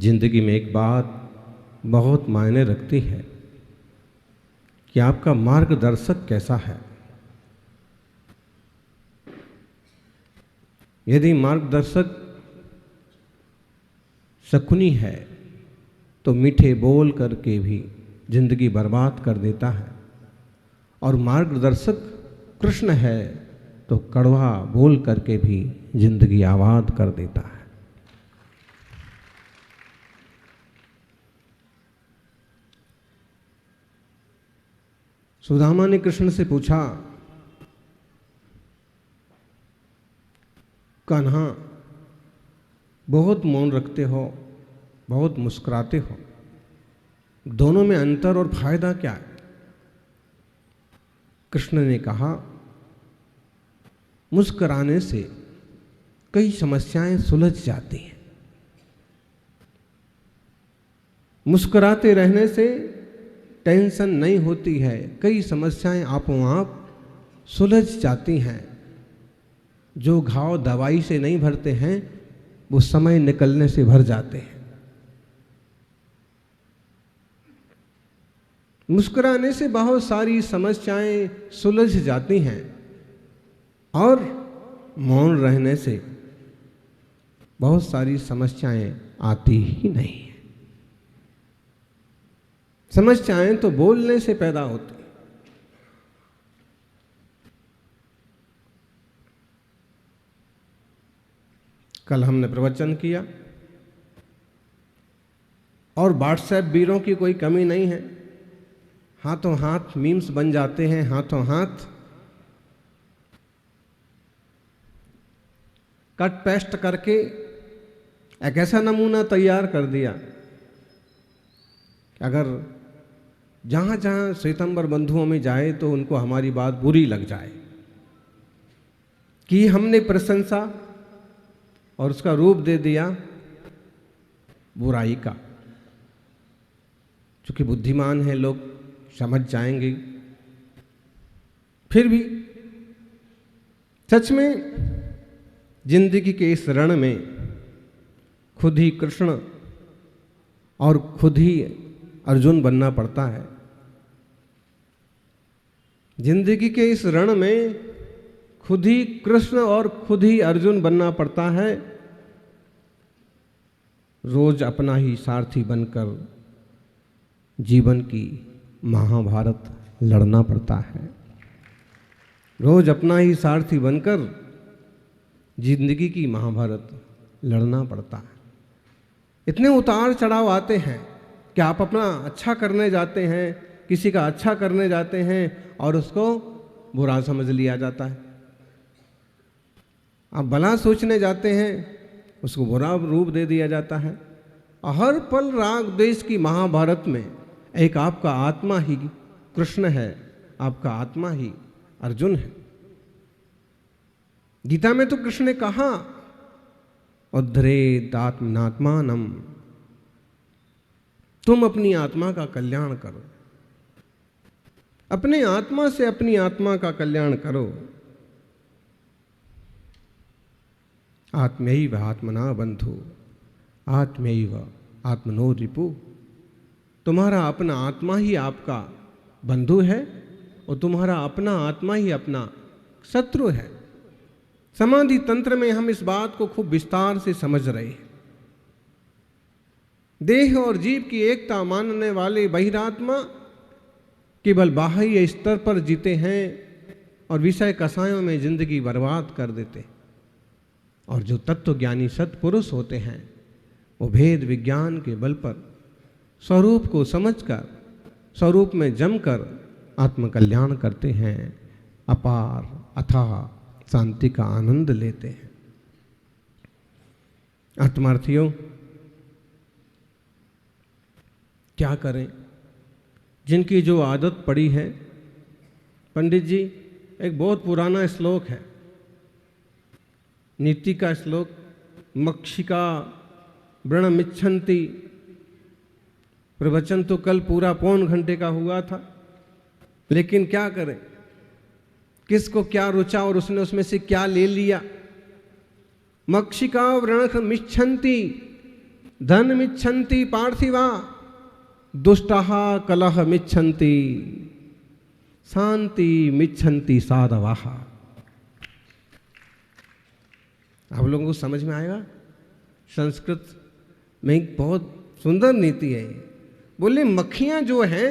जिंदगी में एक बात बहुत मायने रखती है कि आपका मार्गदर्शक कैसा है। यदि मार्गदर्शक शकुनी है तो मीठे बोल करके भी जिंदगी बर्बाद कर देता है, और मार्गदर्शक कृष्ण है तो कड़वा बोल करके भी जिंदगी आबाद कर देता है। सुदामा ने कृष्ण से पूछा, कान्हा बहुत मौन रखते हो, बहुत मुस्कुराते हो, दोनों में अंतर और फायदा क्या है? कृष्ण ने कहा, मुस्कुराने से कई समस्याएं सुलझ जाती हैं। मुस्कुराते रहने से टेंशन नहीं होती है, कई समस्याएं आपो आप सुलझ जाती हैं। जो घाव दवाई से नहीं भरते हैं वो समय निकलने से भर जाते हैं। मुस्कुराने से बहुत सारी समस्याएं सुलझ जाती हैं और मौन रहने से बहुत सारी समस्याएं आती ही नहीं हैं। समस्याएं तो बोलने से पैदा होती। कल हमने प्रवचन किया और व्हाट्सएप वीरों की कोई कमी नहीं है। हाथों हाथ मीम्स बन जाते हैं, हाथों हाथ कट पेस्ट करके एक ऐसा नमूना तैयार कर दिया कि अगर जहां जहां श्वेतंबर बंधुओं में जाए तो उनको हमारी बात बुरी लग जाए कि हमने प्रशंसा और उसका रूप दे दिया बुराई का। चूंकि बुद्धिमान है लोग समझ जाएंगे। फिर भी सच में जिंदगी के इस रण में खुद ही कृष्ण और खुद ही अर्जुन बनना पड़ता है। जिंदगी के इस रण में खुद ही कृष्ण और खुद ही अर्जुन बनना पड़ता है। रोज अपना ही सारथी बनकर जीवन की महाभारत लड़ना पड़ता है। रोज अपना ही सारथी बनकर जिंदगी की महाभारत लड़ना पड़ता है। इतने उतार चढ़ाव आते हैं कि आप अपना अच्छा करने जाते हैं, किसी का अच्छा करने जाते हैं और उसको बुरा समझ लिया जाता है। आप भला सोचने जाते हैं, उसको बुरा रूप दे दिया जाता है। हर पल राग देश की महाभारत में एक आपका आत्मा ही कृष्ण है, आपका आत्मा ही अर्जुन है। गीता में तो कृष्ण ने कहा, उद्धरेत आत्मनात्मानम, तुम अपनी आत्मा का कल्याण करो, अपने आत्मा से अपनी आत्मा का कल्याण करो। आत्मैव आत्मना बंधु आत्मैव आत्मनो रिपु। तुम्हारा अपना आत्मा ही आपका बंधु है और तुम्हारा अपना आत्मा ही अपना शत्रु है। समाधि तंत्र में हम इस बात को खूब विस्तार से समझ रहे हैं। देह और जीव की एकता मानने वाले बहिरात्मा केवल बाह्य स्तर पर जीते हैं और विषय कसायों में जिंदगी बर्बाद कर देते हैं। और जो तत्वज्ञानी सत्पुरुष होते हैं वो भेद विज्ञान के बल पर स्वरूप को समझकर स्वरूप में जमकर आत्मकल्याण करते हैं, अपार अथाह शांति का आनंद लेते हैं। आत्मार्थियों, क्या करें? जिनकी जो आदत पड़ी है, पंडित जी एक बहुत पुराना श्लोक है, नीति का श्लोक, मक्षिका व्रणमिच्छन्ति। प्रवचन तो कल पूरा पौन घंटे का हुआ था, लेकिन क्या करें, किसको क्या रुचा और उसने उसमें से क्या ले लिया। मक्षिका व्रणमिच्छन्ति, धन मिच्छन्ति पार्थिवा दुष्टाः कलह मिच्छन्ति शांति मिच्छन्ति साधवाः। आप लोगों को समझ में आएगा? संस्कृत में एक बहुत सुंदर नीति है। बोले मक्खियां जो हैं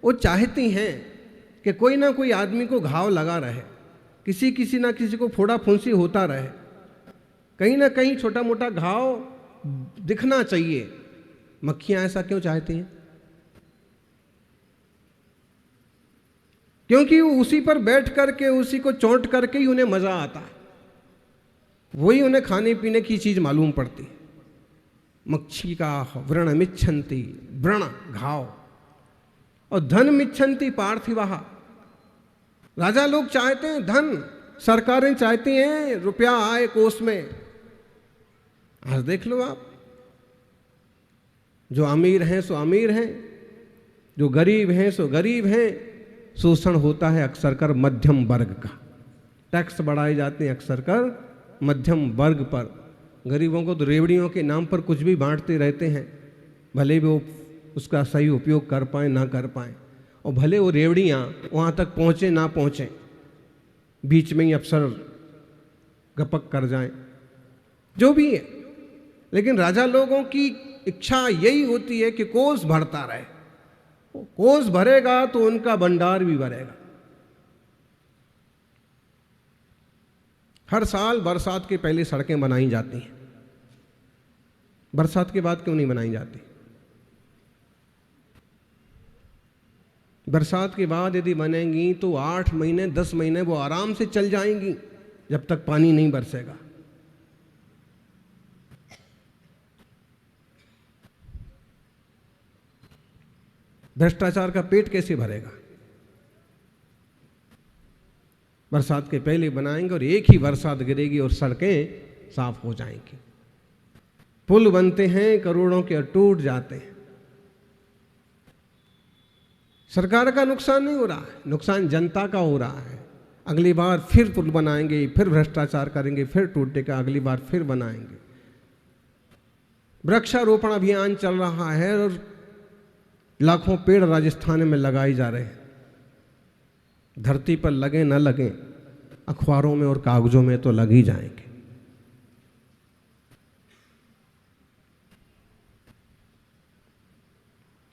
वो चाहती हैं कि कोई ना कोई आदमी को घाव लगा रहे, किसी ना किसी को फोड़ा फुंसी होता रहे, कहीं ना कहीं छोटा मोटा घाव दिखना चाहिए। मक्खियां ऐसा क्यों चाहती हैं? क्योंकि उसी पर बैठ करके उसी को चोंट करके ही उन्हें मजा आता है, वही उन्हें खाने पीने की चीज मालूम पड़ती है। मक्षी का व्रण मिच्छन्ति, व्रण घाव, और धन मिच्छन्ति पार्थिवाः। राजा लोग चाहते हैं धन, सरकारें चाहती हैं रुपया आए कोष में। आज देख लो आप, जो अमीर हैं सो अमीर हैं, जो गरीब हैं सो गरीब हैं। शोषण होता है अक्सर कर मध्यम वर्ग का, टैक्स बढ़ाए जाते हैं अक्सर कर मध्यम वर्ग पर। गरीबों को तो रेवड़ियों के नाम पर कुछ भी बांटते रहते हैं, भले भी वो उसका सही उपयोग कर पाए ना कर पाए, और भले वो रेवड़ियाँ वहाँ तक पहुँचे ना पहुँचे, बीच में ही अफसर गपक कर जाएं, जो भी है। लेकिन राजा लोगों की इच्छा यही होती है कि कोष भरता रहे। कोष भरेगा तो उनका भंडार भी भरेगा। हर साल बरसात के पहले सड़कें बनाई जाती हैं, बरसात के बाद क्यों नहीं बनाई जाती? बरसात के बाद यदि बनेंगी तो 8 महीने 10 महीने वो आराम से चल जाएंगी, जब तक पानी नहीं बरसेगा। भ्रष्टाचार का पेट कैसे भरेगा? बरसात के पहले बनाएंगे और एक ही बरसात गिरेगी और सड़कें साफ हो जाएंगी। पुल बनते हैं करोड़ों के और टूट जाते हैं। सरकार का नुकसान नहीं हो रहा है, नुकसान जनता का हो रहा है। अगली बार फिर पुल बनाएंगे, फिर भ्रष्टाचार करेंगे, फिर टूटेगा, अगली बार फिर बनाएंगे। वृक्षारोपण अभियान चल रहा है और लाखों पेड़ राजस्थान में लगाए जा रहे हैं। धरती पर लगे न लगे, अखबारों में और कागजों में तो लग ही जाएंगे।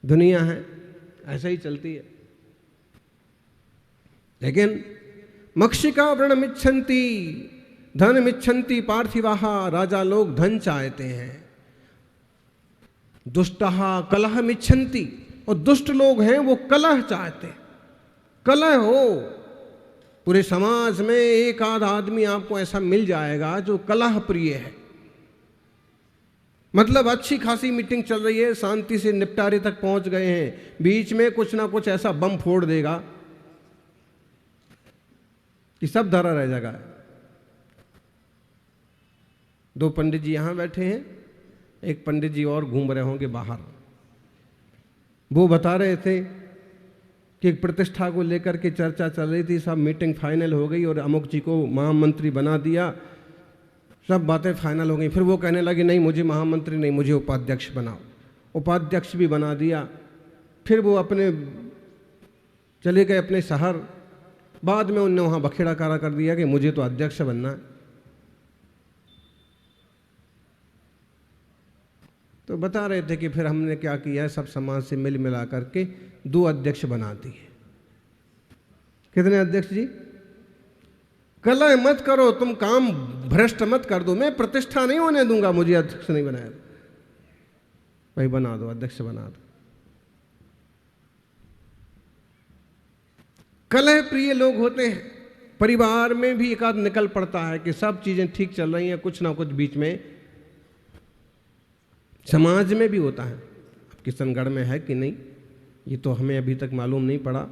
दुनिया है ऐसे ही चलती है। लेकिन मक्षिका व्रण मिच्छन्ति धन मिच्छन्ति पार्थिवाः। राजा लोग धन चाहते हैं। दुष्टाः कलह मिच्छन्ति, और दुष्ट लोग हैं वो कलह चाहते हैं। कलह हो पूरे समाज में, एक आध आदमी आपको ऐसा मिल जाएगा जो कलह प्रिय है। मतलब अच्छी खासी मीटिंग चल रही है, शांति से निपटारे तक पहुंच गए हैं, बीच में कुछ ना कुछ ऐसा बम फोड़ देगा कि सब धरा रह जाएगा। 2 पंडित जी यहां बैठे हैं, एक पंडित जी और घूम रहे होंगे बाहर। वो बता रहे थे कि एक प्रतिष्ठा को लेकर के चर्चा चल रही थी, सब मीटिंग फाइनल हो गई और अमुक जी को महामंत्री बना दिया, सब बातें फाइनल हो गई। फिर वो कहने लगे नहीं मुझे महामंत्री नहीं, मुझे उपाध्यक्ष बनाओ। उपाध्यक्ष भी बना दिया। फिर वो अपने चले गए अपने शहर। बाद में उनने वहाँ बखेड़ा कारा कर दिया कि मुझे तो अध्यक्ष बनना है। तो बता रहे थे कि फिर हमने क्या किया है, सब समाज से मिल मिला करके 2 अध्यक्ष बना दिए। कितने अध्यक्ष जी? कलह मत करो, तुम काम भ्रष्ट मत कर दो, मैं प्रतिष्ठा नहीं होने दूंगा, मुझे अध्यक्ष नहीं बनाया। भाई बना दो, अध्यक्ष बना दो। कलह प्रिय लोग होते हैं। परिवार में भी एक आध निकल पड़ता है कि सब चीजें ठीक चल रही हैं, कुछ ना कुछ बीच में। समाज में भी होता है। अब किशनगढ़ में है कि नहीं ये तो हमें अभी तक मालूम नहीं पड़ा।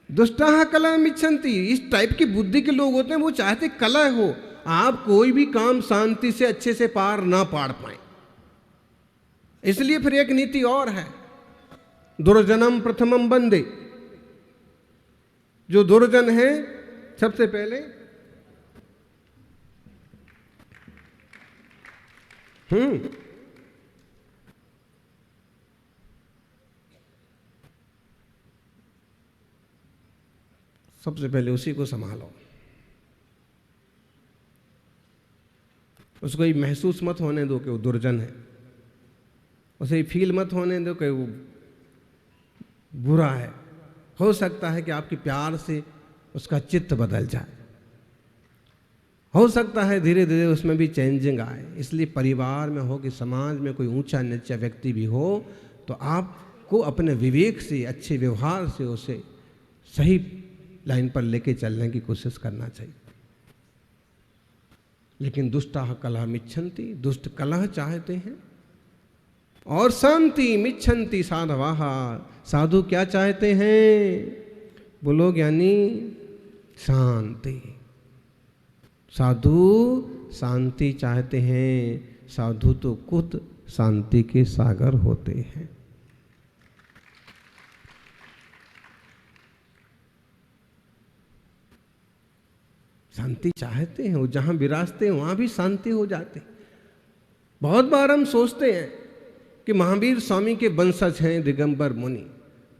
दुष्टाः कलह मिच्छन्ति, इस टाइप की बुद्धि के लोग होते हैं, वो चाहते कलह हो, आप कोई भी काम शांति से अच्छे से पार ना पाड़ पाए। इसलिए फिर एक नीति और है, दुर्जनम प्रथमम बंदे। जो दुर्जन है सबसे पहले हम्म। सबसे पहले उसी को संभालो। उसको ये महसूस मत होने दो कि वो दुर्जन है, उसे फील मत होने दो कि वो बुरा है। हो सकता है कि आपके प्यार से उसका चित्त बदल जाए, हो सकता है धीरे धीरे उसमें भी चेंजिंग आए। इसलिए परिवार में हो कि समाज में कोई ऊंचा नीचा व्यक्ति भी हो तो आपको अपने विवेक से, अच्छे व्यवहार से उसे सही लाइन पर लेके चलने की कोशिश करना चाहिए। लेकिन दुष्टाः कलह मिच्छन्ति, दुष्ट कलह चाहते हैं, और शांति मिच्छन्ति साधवाः, साधु क्या चाहते हैं? बोलो ज्ञानी, शांति। साधु शांति चाहते हैं। साधु तो खुद शांति के सागर होते हैं। शांति चाहते हैं, वो जहां विराजते हैं वहां भी शांति हो जाते। बहुत बार हम सोचते हैं कि महावीर स्वामी के वंशज हैं दिगंबर मुनि,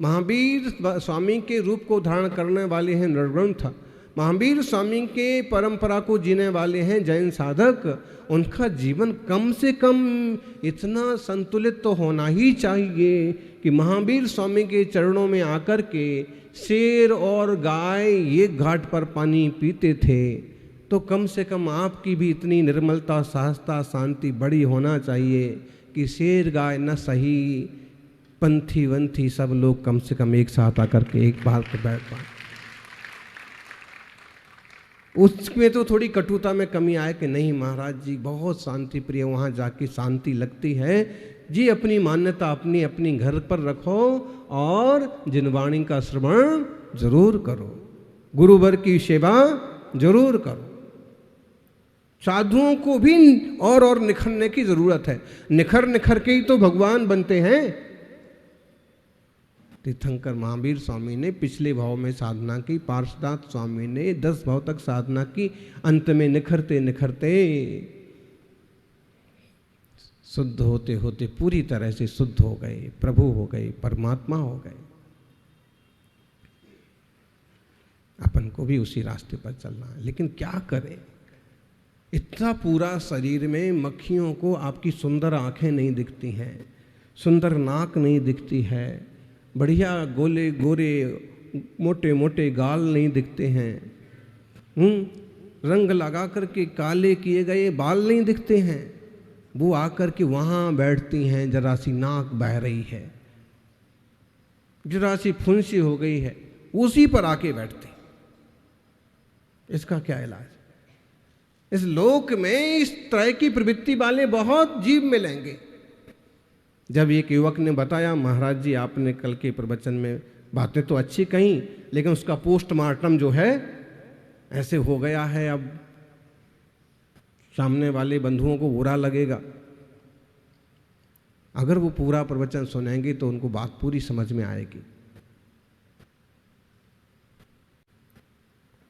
महावीर स्वामी के रूप को धारण करने वाले हैं नरग्रंथ, महावीर स्वामी के परंपरा को जीने वाले हैं जैन साधक। उनका जीवन कम से कम इतना संतुलित तो होना ही चाहिए कि महावीर स्वामी के चरणों में आकर के शेर और गाय एक घाट पर पानी पीते थे, तो कम से कम आपकी भी इतनी निर्मलता, सहजता, शांति बड़ी होना चाहिए कि शेर गाय न सही, पंथी वंथी सब लोग कम से कम एक साथ आकर के एक बार पर बैठ पाए। उसमें तो थोड़ी कटुता में कमी आए कि नहीं महाराज जी बहुत शांति प्रिय, वहाँ जाके शांति लगती है जी। अपनी मान्यता अपनी अपनी घर पर रखो और जिनवाणी का श्रवण जरूर करो, गुरुवर की सेवा जरूर करो। साधुओं को भी और निखरने की जरूरत है। निखर निखर के ही तो भगवान बनते हैं। तीर्थंकर महावीर स्वामी ने पिछले भाव में साधना की, पार्षदात स्वामी ने 10 भाव तक साधना की, अंत में निखरते निखरते शुद्ध होते होते पूरी तरह से शुद्ध हो गए, प्रभु हो गए, परमात्मा हो गए। अपन को भी उसी रास्ते पर चलना है, लेकिन क्या करें? इतना पूरा शरीर में मक्खियों को आपकी सुंदर आंखें नहीं दिखती हैं, सुंदर नाक नहीं दिखती है, बढ़िया गोले गोरे मोटे मोटे गाल नहीं दिखते हैं, रंग लगा करके काले किए गए बाल नहीं दिखते हैं। वो आकर के वहाँ बैठती हैं, जरा सी नाक बह रही है, जरा सी फुंसी हो गई है, उसी पर आके बैठते। इसका क्या इलाज? इस लोक में इस तरह की प्रवृत्ति वाले बहुत जीव मिलेंगे। जब एक युवक ने बताया, महाराज जी आपने कल के प्रवचन में बातें तो अच्छी कहीं, लेकिन उसका पोस्टमार्टम जो है ऐसे हो गया है, अब सामने वाले बंधुओं को बुरा लगेगा। अगर वो पूरा प्रवचन सुनेंगे तो उनको बात पूरी समझ में आएगी।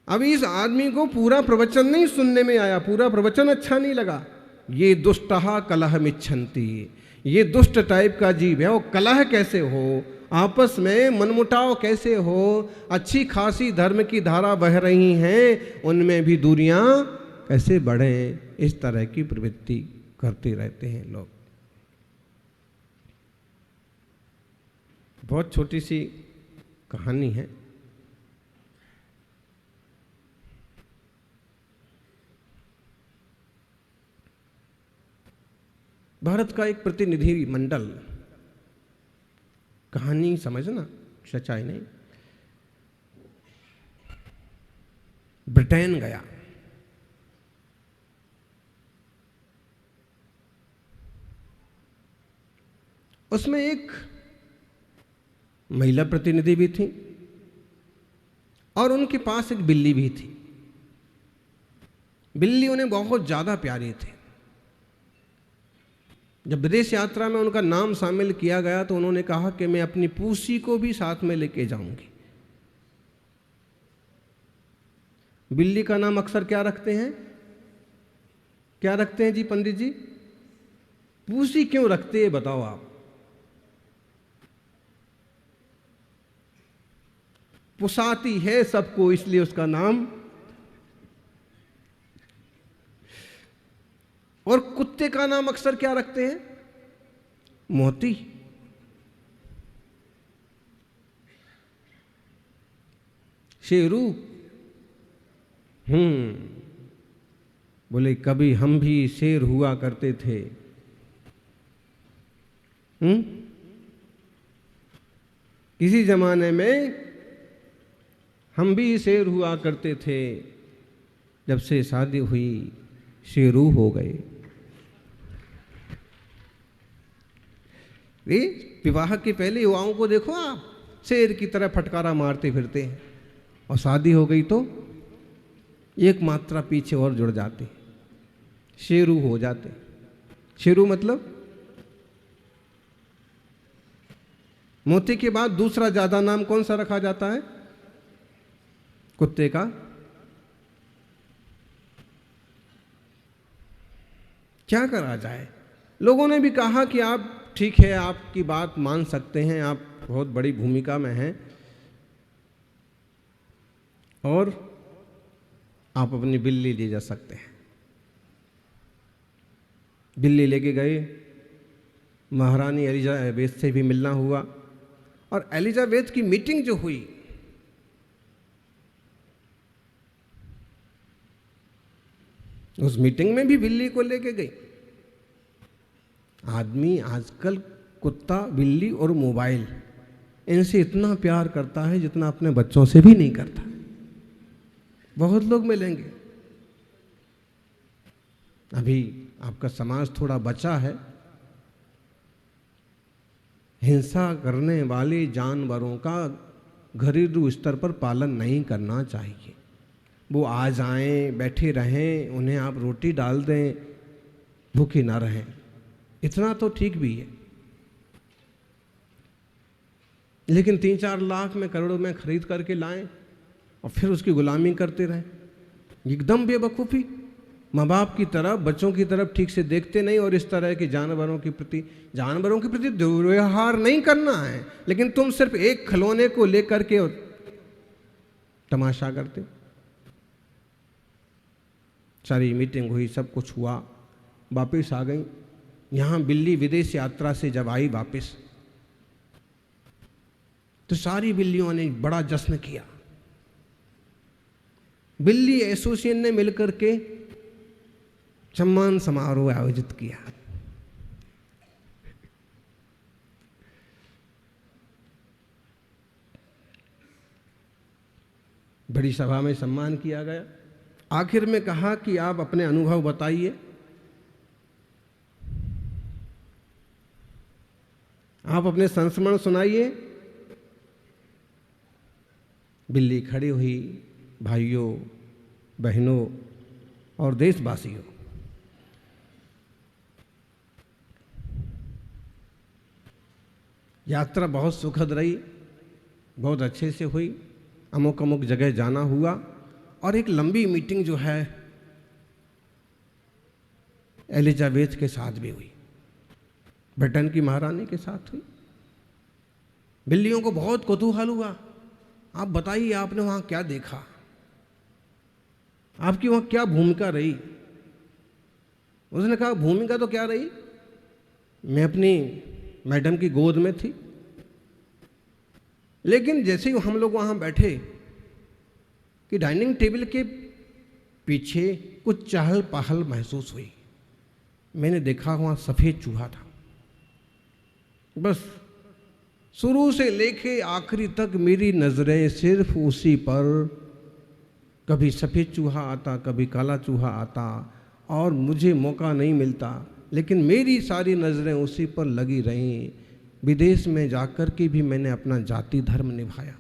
अब इस आदमी को पूरा प्रवचन नहीं सुनने में आया, पूरा प्रवचन अच्छा नहीं लगा। ये दुष्टः कलह मिच्छन्ति, ये दुष्ट टाइप का जीव है। वो कलह कैसे हो, आपस में मनमुटाव कैसे हो, अच्छी खासी धर्म की धारा बह रही हैं, उनमें भी दूरियां कैसे बढ़ें, इस तरह की प्रवृत्ति करते रहते हैं लोग। बहुत छोटी सी कहानी है। भारत का एक प्रतिनिधि मंडल, कहानी समझना, सच्चाई नहीं, ब्रिटेन गया। उसमें एक महिला प्रतिनिधि भी थी और उनके पास एक बिल्ली भी थी। बिल्ली उन्हें बहुत ज्यादा प्यारी थी। जब विदेश यात्रा में उनका नाम शामिल किया गया तो उन्होंने कहा कि मैं अपनी पूसी को भी साथ में लेके जाऊंगी। बिल्ली का नाम अक्सर क्या रखते हैं? क्या रखते हैं जी पंडित जी? पूसी क्यों रखते हैं बताओ आप? पुसाती है सबको, इसलिए उसका नाम। और कुत्ते का नाम अक्सर क्या रखते हैं? मोती। शेरू। बोले कभी हम भी शेर हुआ करते थे। किसी जमाने में हम भी शेर हुआ करते थे, जब से शादी हुई शेरू हो गए। विवाह के पहले युवाओं को देखो आप, शेर की तरह फटकारा मारते फिरते हैं, और शादी हो गई तो एक मात्रा पीछे और जुड़ जाते, शेरू हो जाते। शेरू मतलब मोती के बाद दूसरा ज्यादा नाम कौन सा रखा जाता है? कुत्ते का। क्या करा जाए? लोगों ने भी कहा कि आप ठीक है, आपकी बात मान सकते हैं, आप बहुत बड़ी भूमिका में हैं और आप अपनी बिल्ली ले जा सकते हैं। बिल्ली लेके गए, महारानी एलिजाबेथ से भी मिलना हुआ, और एलिजाबेथ की मीटिंग जो हुई, उस मीटिंग में भी बिल्ली को लेके गई। आदमी आजकल कुत्ता, बिल्ली और मोबाइल, इनसे इतना प्यार करता है जितना अपने बच्चों से भी नहीं करता। बहुत लोग मिलेंगे। अभी आपका समाज थोड़ा बचा है, हिंसा करने वाले जानवरों का घरेलू स्तर पर पालन नहीं करना चाहिए। वो आ जाएं, बैठे रहें, उन्हें आप रोटी डाल दें, भूखे ना रहें, इतना तो ठीक भी है। लेकिन 3-4 लाख में, करोड़ों में खरीद करके लाएं और फिर उसकी गुलामी करते रहें, एकदम बेवकूफ़ी। माँ बाप की तरफ, बच्चों की तरफ ठीक से देखते नहीं, और इस तरह के जानवरों के प्रति दुर्व्यवहार नहीं करना है, लेकिन तुम सिर्फ एक खिलौने को लेकर के तमाशा करते। सारी मीटिंग हुई, सब कुछ हुआ, वापिस आ गई। यहाँ बिल्ली विदेश यात्रा से जब आई वापिस, तो सारी बिल्लियों ने बड़ा जश्न किया। बिल्ली एसोसिएशन ने मिलकर के सम्मान समारोह आयोजित किया। बड़ी सभा में सम्मान किया गया। आखिर में कहा कि आप अपने अनुभव बताइए। आप अपने संस्मरण सुनाइए। बिल्ली खड़ी हुई। भाइयों, बहनों और देशवासियों, यात्रा बहुत सुखद रही, बहुत अच्छे से हुई। अमुक अमुक जगह जाना हुआ, और एक लंबी मीटिंग जो है एलिजाबेथ के साथ भी हुई, ब्रिटेन की महारानी के साथ हुई। बिल्लियों को बहुत कौतूहल हुआ, आप बताइए आपने वहाँ क्या देखा, आपकी वहाँ क्या भूमिका रही। उसने कहा भूमिका तो क्या रही, मैं अपनी मैडम की गोद में थी, लेकिन जैसे ही हम लोग वहाँ बैठे कि डाइनिंग टेबल के पीछे कुछ चहल पहल महसूस हुई। मैंने देखा वहाँ सफ़ेद चूहा था। बस शुरू से लेके आखिरी तक मेरी नज़रें सिर्फ उसी पर, कभी सफ़ेद चूहा आता, कभी काला चूहा आता, और मुझे मौका नहीं मिलता, लेकिन मेरी सारी नज़रें उसी पर लगी रहीं। विदेश में जाकर के भी मैंने अपना जाति धर्म निभाया।